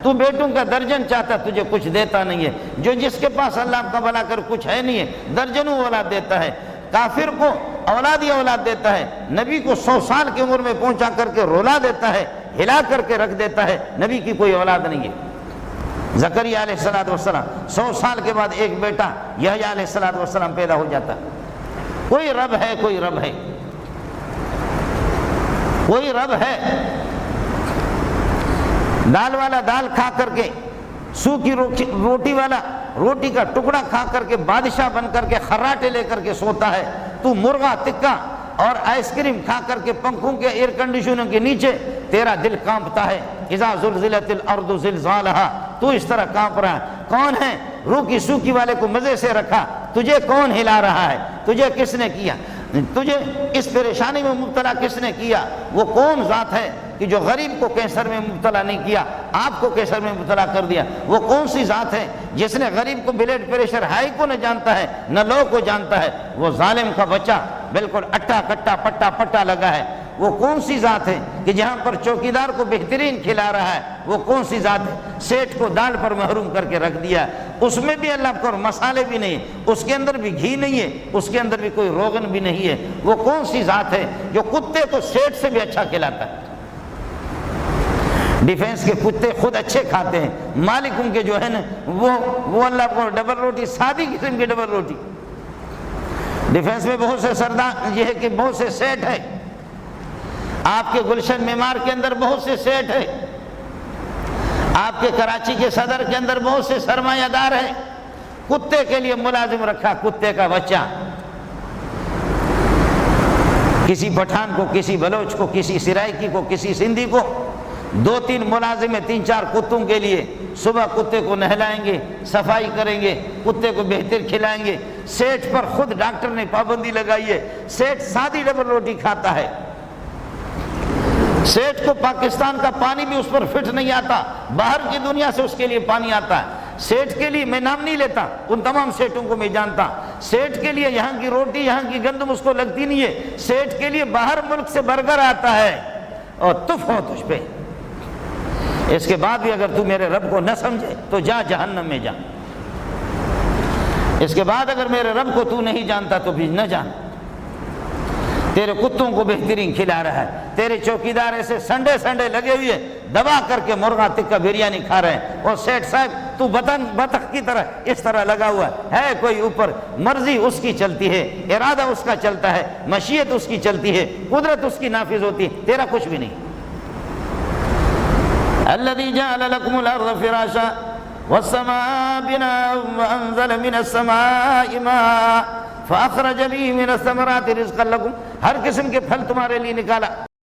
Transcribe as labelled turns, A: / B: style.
A: تو بیٹوں کا درجن چاہتا تجھے کچھ دیتا نہیں ہے، جو جس کے پاس اللہ کا بھلا کر کچھ ہے نہیں ہے درجنوں اولاد دیتا ہے، کافر کو اولاد ہی اولاد دیتا ہے، نبی کو 100 سال کی عمر میں پہنچا کر کے رولا دیتا ہے، ہلا کر کے رکھ دیتا ہے، نبی کی کوئی اولاد نہیں ہے۔ زکریا علیہ السلام 100 سال کے بعد ایک بیٹا یحییٰ علیہ السلام پیدا ہو جاتا۔ کوئی رب ہے، کوئی رب ہے، کوئی رب ہے۔ دال والا دال کھا کر کے، سوکھی روٹی والا روٹی کا ٹکڑا کھا کر کے بادشاہ بن کر کے خراٹے لے کر کے سوتا ہے، تو مرغا تکا اور آئس کریم کھا کر کے پنکھوں کے ایئر کنڈیشنوں کے نیچے تیرا دل کانپتا ہے، اذا زلزلت الارض زلزالہا، تو اس طرح کانپ رہا ہے۔ کون ہے؟ روکی سوکھی والے کو مزے سے رکھا، تجھے کون ہلا رہا ہے؟ تجھے کس نے کیا؟ تجھے اس پریشانی میں مبتلا کس نے کیا؟ وہ کون ذات ہے کہ جو غریب کو کینسر میں مبتلا نہیں کیا، آپ کو کینسر میں مبتلا کر دیا؟ وہ کون سی ذات ہے جس نے غریب کو بلڈ پریشر ہائی کو نہ جانتا ہے نہ لو کو جانتا ہے؟ وہ ظالم کا بچہ بالکل اٹا کٹا پٹا پٹا لگا ہے۔ وہ کون سی ذات ہے کہ جہاں پر چوکیدار کو بہترین کھلا رہا ہے؟ وہ کون سی ذات ہے؟ سیٹ کو دال پر محروم کر کے رکھ دیا، اس میں بھی اللہ کو مسالے بھی نہیں، اس کے اندر بھی گھی نہیں ہے، اس کے اندر بھی کوئی روغن بھی نہیں ہے۔ وہ کون سی ذات ہے جو کتے کو سیٹ سے بھی اچھا کھلاتا ہے؟ ڈیفینس کے کتے خود اچھے کھاتے ہیں، مالک ان کے جو ہے نا وہ اللہ کو ڈبل روٹی، سادی قسم کی ڈبل روٹی۔ ڈیفینس میں بہت سے سردار، یہ ہے کہ بہت سے سیٹ ہے، آپ کے گلشن معمار کے اندر بہت سے سیٹ ہے، آپ کے کراچی کے صدر کے اندر بہت سے سرمایہ دار ہیں، کتے کے لیے ملازم رکھا، کتے کا بچہ۔ کسی پٹھان کو، کسی بلوچ کو، کسی سرائکی کو، کسی سندھی کو 2-3 ملازم ہیں 3-4 کتوں کے لیے، صبح کتے کو نہلائیں گے، صفائی کریں گے، کتے کو بہتر کھلائیں گے۔ سیٹ پر خود ڈاکٹر نے پابندی لگائی ہے، سیٹ سادی ڈبل روٹی کھاتا ہے، سیٹ کو پاکستان کا پانی بھی اس پر فٹ نہیں آتا، باہر کی دنیا سے اس کے لیے پانی آتا ہے۔ سیٹ کے لیے میں نام نہیں لیتا، ان تمام سیٹوں کو میں جانتا، سیٹ کے لیے یہاں کی روٹی، یہاں کی گندم اس کو لگتی نہیں ہے، سیٹ کے لیے باہر ملک سے برگر آتا ہے اور تف ہو تجھ پہ۔ اس کے بعد بھی اگر تو میرے رب کو نہ سمجھے تو جا جہنم میں جا، اس کے بعد اگر میرے رب کو تو نہیں جانتا تو بھی نہ جان۔ تیرے کتوں کو بہترین کھلا رہا ہے، تیرے چوکیدار ایسے سنڈے لگے ہوئے دبا کر کے مرغا تکا بریانی کھا رہے ہیں، اور سیٹ صاحب تو بطخ کی طرح اس طرح لگا ہوا ہے کوئی اوپر، مرضی اس کی چلتی ہے، ارادہ اس کا چلتا ہے، مشیت اس کی چلتی ہے، قدرت اس کی نافذ ہوتی ہے، تیرا کچھ بھی نہیں۔ الذي جعل لكم الارض فراشا والسماء بناء وانزل من السماء ماء فاخرج به من الثمرات رزقا لكم، ہر قسم کے پھل تمہارے لیے نکالا۔